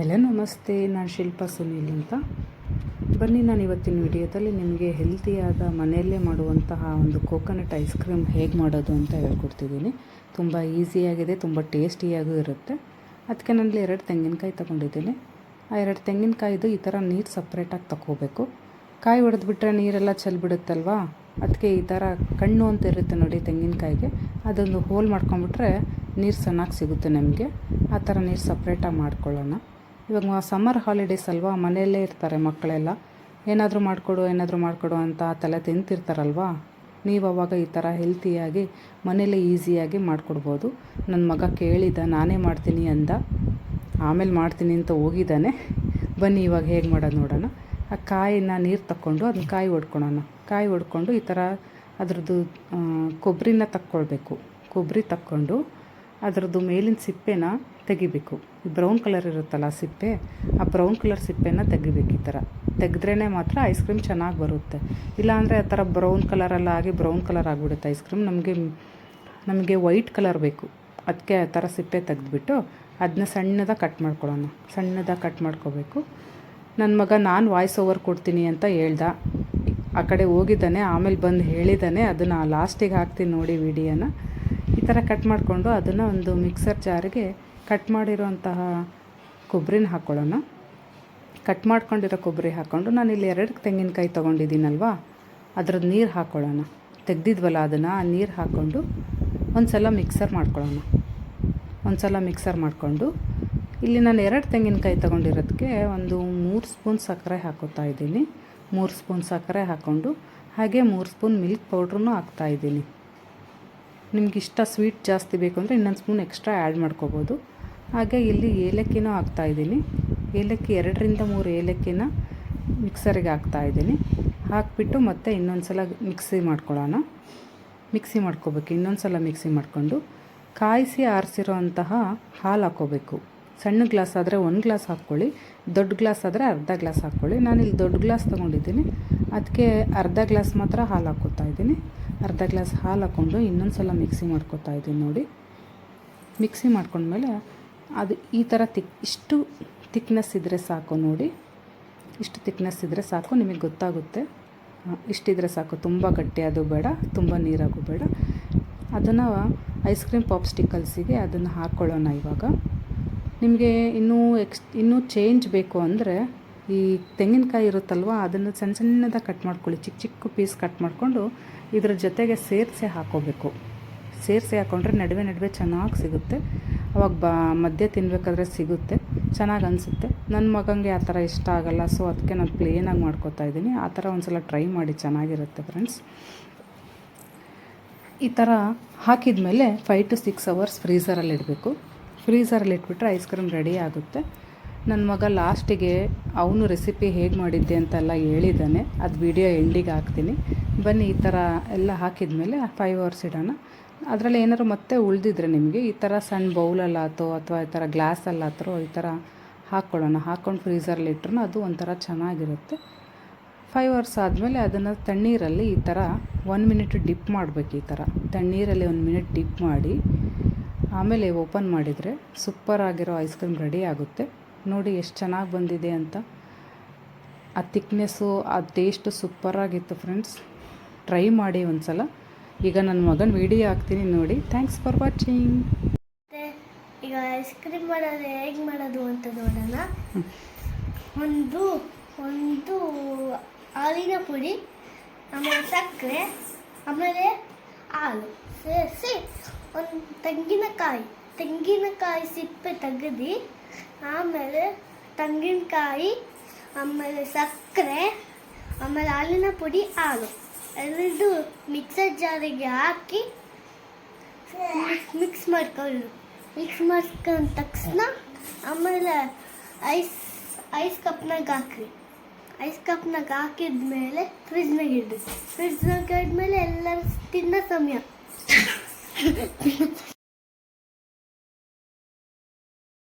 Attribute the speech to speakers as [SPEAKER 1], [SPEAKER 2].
[SPEAKER 1] Hello ನಮಸ್ತೆ, ನಾನು ಶಿಲ್ಪಾ ಸುನೀಲ್ ಅಂತ. ಬನ್ನಿ, ನಾನು ಇವತ್ತಿನ ವಿಡಿಯೋದಲ್ಲಿ ನಿಮಗೆ ಹೆಲ್ತಿಯಾದ ಮನೆಯಲ್ಲೇ ಮಾಡುವಂತಹ ಒಂದು ಕೋಕೋನಟ್ ಐಸ್ ಕ್ರೀಮ್ ಹೇಗೆ ಮಾಡೋದು ಅಂತ ಹೇಳ್ಕೊಡ್ತಿದ್ದೀನಿ. ತುಂಬ ಈಸಿಯಾಗಿದೆ, ತುಂಬ ಟೇಸ್ಟಿಯಾಗೂ ಇರುತ್ತೆ. ಅದಕ್ಕೆ ನಾನಲ್ಲಿ 2 ತೆಂಗಿನಕಾಯಿ ತೊಗೊಂಡಿದ್ದೀನಿ. ಆ 2 ತೆಂಗಿನಕಾಯಿದು ಈ ಥರ ನೀರು ಸಪ್ರೇಟಾಗಿ ತಗೋಬೇಕು. ಕಾಯಿ ಹೊಡೆದ್ಬಿಟ್ರೆ ನೀರೆಲ್ಲ ಚೆಲ್ಬಿಡುತ್ತಲ್ವಾ, ಅದಕ್ಕೆ ಈ ಥರ ಕಣ್ಣು ಅಂತ ಇರುತ್ತೆ ನೋಡಿ ತೆಂಗಿನಕಾಯಿಗೆ, ಅದೊಂದು ಹೋಲ್ ಮಾಡ್ಕೊಂಬಿಟ್ರೆ ನೀರು ಚೆನ್ನಾಗಿ ಸಿಗುತ್ತೆ ನಮಗೆ. ಆ ಥರ ನೀರು ಸಪ್ರೇಟಾಗಿ ಮಾಡ್ಕೊಳ್ಳೋಣ. ಇವಾಗ ಸಮ್ಮರ್ ಹಾಲಿಡೇಸ್ ಅಲ್ವಾ, ಮನೆಯಲ್ಲೇ ಇರ್ತಾರೆ ಮಕ್ಕಳೆಲ್ಲ. ಏನಾದರೂ ಮಾಡಿಕೊಡು ಅಂತ ತಲೆ ತಿಂತಿರ್ತಾರಲ್ವಾ. ನೀವು ಅವಾಗ ಈ ಥರ ಹೆಲ್ತಿಯಾಗಿ ಮನೆಯಲ್ಲೇ ಈಸಿಯಾಗಿ ಮಾಡಿಕೊಡ್ಬೋದು. ನನ್ನ ಮಗ ಕೇಳಿದ, ನಾನೇ ಮಾಡ್ತೀನಿ ಅಂದ. ಆಮೇಲೆ ಮಾಡ್ತೀನಿ ಅಂತ ಹೋಗಿದ್ದಾನೆ. ಬನ್ನಿ ಇವಾಗ ಹೇಗೆ ಮಾಡೋದು ನೋಡೋಣ. ಆ ಕಾಯಿನ ನೀರು ತಕ್ಕೊಂಡು ಅದನ್ನ ಕಾಯಿ ಹೊಡ್ಕೊಂಡು ಈ ಥರ ಅದರದ್ದು ಕೊಬ್ಬರಿನ ತಕ್ಕೊಳ್ಬೇಕು. ಕೊಬ್ಬರಿ ತಕ್ಕೊಂಡು ಅದರದ್ದು ಮೇಲಿನ ಸಿಪ್ಪೆನ ತೆಗಿಬೇಕು. ಬ್ರೌನ್ ಕಲರ್ ಇರುತ್ತಲ್ಲ ಸಿಪ್ಪೆ, ಆ ಬ್ರೌನ್ ಕಲರ್ ಸಿಪ್ಪೆನ ತೆಗಿಬೇಕು. ಈ ಥರ ತೆಗೆದ್ರೇ ಮಾತ್ರ ಐಸ್ ಕ್ರೀಮ್ ಚೆನ್ನಾಗಿ ಬರುತ್ತೆ. ಇಲ್ಲಾಂದರೆ ಆ ಥರ ಬ್ರೌನ್ ಕಲರೆಲ್ಲ ಆಗಿ ಬ್ರೌನ್ ಕಲರ್ ಆಗಿಬಿಡುತ್ತೆ ಐಸ್ ಕ್ರೀಮ್. ನಮಗೆ ವೈಟ್ ಕಲರ್ ಬೇಕು. ಅದಕ್ಕೆ ಆ ಥರ ಸಿಪ್ಪೆ ತೆಗೆದ್ಬಿಟ್ಟು ಅದನ್ನ ಸಣ್ಣದಾಗಿ ಕಟ್ ಮಾಡ್ಕೋಬೇಕು. ನನ್ನ ಮಗ ನಾನು ವಾಯ್ಸ್ ಓವರ್ ಕೊಡ್ತೀನಿ ಅಂತ ಹೇಳ್ದ. ಆ ಕಡೆ ಹೋಗಿದ್ದಾನೆ, ಆಮೇಲೆ ಬಂದು ಹೇಳಿದ್ದಾನೆ. ಅದನ್ನು ಲಾಸ್ಟಿಗೆ ಹಾಕ್ತೀನಿ ನೋಡಿ ವಿಡಿಯೋನ. ಈ ಥರ ಕಟ್ ಮಾಡಿಕೊಂಡು ಅದನ್ನು ಒಂದು ಮಿಕ್ಸರ್ ಜಾರಿಗೆ ಕಟ್ ಮಾಡಿರೋಂತಹ ಕೊಬ್ಬರಿನ ಹಾಕ್ಕೊಳ್ಳೋಣ. ಕಟ್ ಮಾಡ್ಕೊಂಡಿರೋ ಕೊಬ್ಬರಿ ಹಾಕ್ಕೊಂಡು ನಾನಿಲ್ಲಿ 2 ತೆಂಗಿನಕಾಯಿ ತೊಗೊಂಡಿದ್ದೀನಲ್ವಾ, ಅದ್ರದ್ದು ನೀರು ಹಾಕ್ಕೊಳ್ಳೋಣ. ತೆಗ್ದಿದ್ವಲ್ಲ ಅದನ್ನು, ಆ ನೀರು ಹಾಕ್ಕೊಂಡು ಒಂದು ಸಲ ಮಿಕ್ಸರ್ ಮಾಡಿಕೊಂಡು ಇಲ್ಲಿ ನಾನು 2 ತೆಂಗಿನಕಾಯಿ ತೊಗೊಂಡಿರೋದಕ್ಕೆ ಒಂದು 3 ಸ್ಪೂನ್ ಸಕ್ಕರೆ ಹಾಕೋತಾ ಇದ್ದೀನಿ. 3 ಸ್ಪೂನ್ ಸಕ್ಕರೆ ಹಾಕ್ಕೊಂಡು ಹಾಗೆ 3 ಸ್ಪೂನ್ ಮಿಲ್ಕ್ ಪೌಡ್ರೂ ಹಾಕ್ತಾಯಿದ್ದೀನಿ. ನಿಮಗಿಷ್ಟ ಸ್ವೀಟ್ ಜಾಸ್ತಿ ಬೇಕು ಅಂದರೆ ಇನ್ನೊಂದು ಸ್ಪೂನ್ ಎಕ್ಸ್ಟ್ರಾ ಆ್ಯಡ್ ಮಾಡ್ಕೋಬೋದು. ಹಾಗೆ ಇಲ್ಲಿ ಏಲಕ್ಕಿನೂ ಹಾಕ್ತಾಯಿದ್ದೀನಿ. ಏಲಕ್ಕಿ 2ರಿಂದ 3 ಏಲಕ್ಕಿನ ಮಿಕ್ಸರಿಗೆ ಹಾಕ್ತಾಯಿದ್ದೀನಿ. ಹಾಕಿಬಿಟ್ಟು ಮತ್ತೆ ಇನ್ನೊಂದು ಸಲ ಮಿಕ್ಸಿ ಮಾಡ್ಕೋಬೇಕು. ಇನ್ನೊಂದು ಸಲ ಮಿಕ್ಸಿ ಮಾಡಿಕೊಂಡು ಕಾಯಿಸಿ ಆರಿಸಿರೋ ಅಂತಹ ಹಾಲು ಹಾಕ್ಕೋಬೇಕು. ಸಣ್ಣ ಗ್ಲಾಸ್ ಆದರೆ 1 ಗ್ಲಾಸ್ ಹಾಕ್ಕೊಳ್ಳಿ, ದೊಡ್ಡ ಗ್ಲಾಸ್ ಆದರೆ ಅರ್ಧ ಗ್ಲಾಸ್ ಹಾಕ್ಕೊಳ್ಳಿ. ನಾನಿಲ್ಲಿ ದೊಡ್ಡ ಗ್ಲಾಸ್ ತೊಗೊಂಡಿದ್ದೀನಿ, ಅದಕ್ಕೆ ಅರ್ಧ ಗ್ಲಾಸ್ ಮಾತ್ರ ಹಾಲು ಹಾಕ್ಕೋತಾ ಇದ್ದೀನಿ. ಅರ್ಧ ಗ್ಲಾಸ್ ಹಾಲು ಹಾಕ್ಕೊಂಡು ಇನ್ನೊಂದು ಸಲ ಮಿಕ್ಸಿ ಮಾಡ್ಕೋತಾ ಇದ್ದೀನಿ ನೋಡಿ. ಮಿಕ್ಸಿ ಮಾಡ್ಕೊಂಡ್ಮೇಲೆ ಅದು ಈ ಥರ ಇಷ್ಟು ತಿಕ್ನೆಸ್ ಇದ್ದರೆ ಸಾಕು ನೋಡಿ. ಇಷ್ಟು ತಿಕ್ನೆಸ್ ಇದ್ದರೆ ಸಾಕು, ನಿಮಗೆ ಗೊತ್ತಾಗುತ್ತೆ. ಇಷ್ಟಿದ್ರೆ ಸಾಕು, ತುಂಬ ಗಟ್ಟಿಯಾದು ಬೇಡ, ತುಂಬ ನೀರಾಗೂ ಬೇಡ. ಅದನ್ನು ಐಸ್ ಕ್ರೀಮ್ ಪಾಪ್ಸ್ಟಿಕಲ್ಸಿಗೆ ಅದನ್ನು ಹಾಕ್ಕೊಳ್ಳೋಣ. ಇವಾಗ ನಿಮಗೆ ಇನ್ನೂ ಚೇಂಜ್ ಬೇಕು ಅಂದರೆ ಈ ತೆಂಗಿನಕಾಯಿ ಇರುತ್ತಲ್ವ, ಅದನ್ನು ಸಣ್ಣದಾಗಿ ಕಟ್ ಮಾಡ್ಕೊಳ್ಳಿ. ಚಿಕ್ಕ ಪೀಸ್ ಕಟ್ ಮಾಡಿಕೊಂಡು ಇದ್ರ ಜೊತೆಗೆ ಸೇರಿಸಿ ಹಾಕ್ಕೋಬೇಕು. ಸೇರಿಸಿ ಹಾಕ್ಕೊಂಡ್ರೆ ನಡುವೆ ಚೆನ್ನಾಗಿ ಸಿಗುತ್ತೆ. ಅವಾಗ ಮಧ್ಯೆ ತಿನ್ನಬೇಕಾದ್ರೆ ಸಿಗುತ್ತೆ, ಚೆನ್ನಾಗಿ ಅನಿಸುತ್ತೆ. ನನ್ನ ಮಗನಿಗೆ ಆ ಥರ ಇಷ್ಟ ಆಗೋಲ್ಲ, ಸೊ ಅದಕ್ಕೆ ನಾನು ಪ್ಲೇನಾಗಿ ಮಾಡ್ಕೋತಾ ಇದ್ದೀನಿ. ಆ ಥರ ಒಂದು ಸಲ ಟ್ರೈ ಮಾಡಿ, ಚೆನ್ನಾಗಿರುತ್ತೆ ಫ್ರೆಂಡ್ಸ್. ಈ ಥರ ಹಾಕಿದ ಮೇಲೆ 5 to 6 hours ಫ್ರೀಝರಲ್ಲಿ ಇಡಬೇಕು. ಫ್ರೀಝರಲ್ಲಿ ಇಟ್ಬಿಟ್ರೆ ಐಸ್ ಕ್ರೀಮ್ ರೆಡಿ ಆಗುತ್ತೆ. ನನ್ನ ಮಗ ಲಾಸ್ಟಿಗೆ ಅವನು ರೆಸಿಪಿ ಹೇಗೆ ಮಾಡಿದ್ದೆ ಅಂತೆಲ್ಲ ಹೇಳಿದ್ದಾನೆ. ಅದು ವಿಡಿಯೋ ಎಂಡಿಗೆ ಹಾಕ್ತೀನಿ. ಬನ್ನಿ, ಈ ಥರ ಎಲ್ಲ ಹಾಕಿದ ಮೇಲೆ 5 hours ಇಡೋಣ. ಅದರಲ್ಲಿ ಏನಾದ್ರು ಮತ್ತೆ ಉಳಿದಿದ್ರೆ ನಿಮಗೆ ಈ ಥರ ಸಣ್ಣ ಬೌಲಲ್ಲಾತೋ ಅಥವಾ ಈ ಥರ ಗ್ಲಾಸಲ್ಲಾತೋ ಈ ಥರ ಹಾಕ್ಕೊಂಡು ಫ್ರೀಝರಲ್ಲಿ ಇಟ್ರೂ ಅದು ಒಂಥರ ಚೆನ್ನಾಗಿರುತ್ತೆ. 5 hours ಆದಮೇಲೆ ಅದನ್ನು ತಣ್ಣೀರಲ್ಲಿ ಈ ಥರ 1 minute ಡಿಪ್ ಮಾಡಬೇಕು. ಈ ಥರ ತಣ್ಣೀರಲ್ಲಿ 1 minute ಡಿಪ್ ಮಾಡಿ ಆಮೇಲೆ ಓಪನ್ ಮಾಡಿದರೆ ಸೂಪರ್ ಆಗಿರೋ ಐಸ್ ಕ್ರೀಮ್ ರೆಡಿ ಆಗುತ್ತೆ. ನೋಡಿ ಎಷ್ಟು ಚೆನ್ನಾಗಿ ಬಂದಿದೆ ಅಂತ. ಆ ತಿಕ್ನೆಸ್ಸು, ಆ ಟೇಸ್ಟು ಸೂಪರಾಗಿತ್ತು ಫ್ರೆಂಡ್ಸ್. ಟ್ರೈ ಮಾಡಿ ಒಂದು ಸಲ. ಈಗ ನನ್ನ ಮಗನ ವಿಡಿಯೋ ಹಾಕ್ತೀನಿ ನೋಡಿ. Thanks for watching.
[SPEAKER 2] ಈಗ ಐಸ್ ಕ್ರೀಮ್ ಮಾಡೋದು ಹೇಗೆ ಮಾಡೋದು ಅಂತ ನೋಡೋಣ. ಒಂದು ಹಾಲಿನ ಪುಡಿ, ಆಮೇಲೆ ಸಕ್ಕರೆ, ಆಮೇಲೆ ಹಾಲು ಸೇರಿಸಿ ಒಂದು ತೆಂಗಿನಕಾಯಿ ಸಿಪ್ಪೆ ತೆಗೆದು, ಆಮೇಲೆ ತೆಂಗಿನಕಾಯಿ, ಆಮೇಲೆ ಸಕ್ಕರೆ, ಆಮೇಲೆ ಹಾಲಿನ ಪುಡಿ, ಹಾಲು ಎಲ್ಲದು ಮಿಕ್ಸರ್ ಜಾರಿಗೆ ಹಾಕಿ ಮಿಕ್ಸ್ ಮಾಡ್ಕೊಂಡ ತಕ್ಷಣ ಆಮೇಲೆ ಐಸ್ ಕಪ್ನಾಗ ಹಾಕಿದ್ಮೇಲೆ ಫ್ರಿಜ್ನಾಗ ಇಡಬೇಕು. ಫ್ರಿಜ್ನಾಗ ಇದ್ಮೇಲೆ ಎಲ್ಲರೂ ತಿನ್ನೋ ಸಮಯ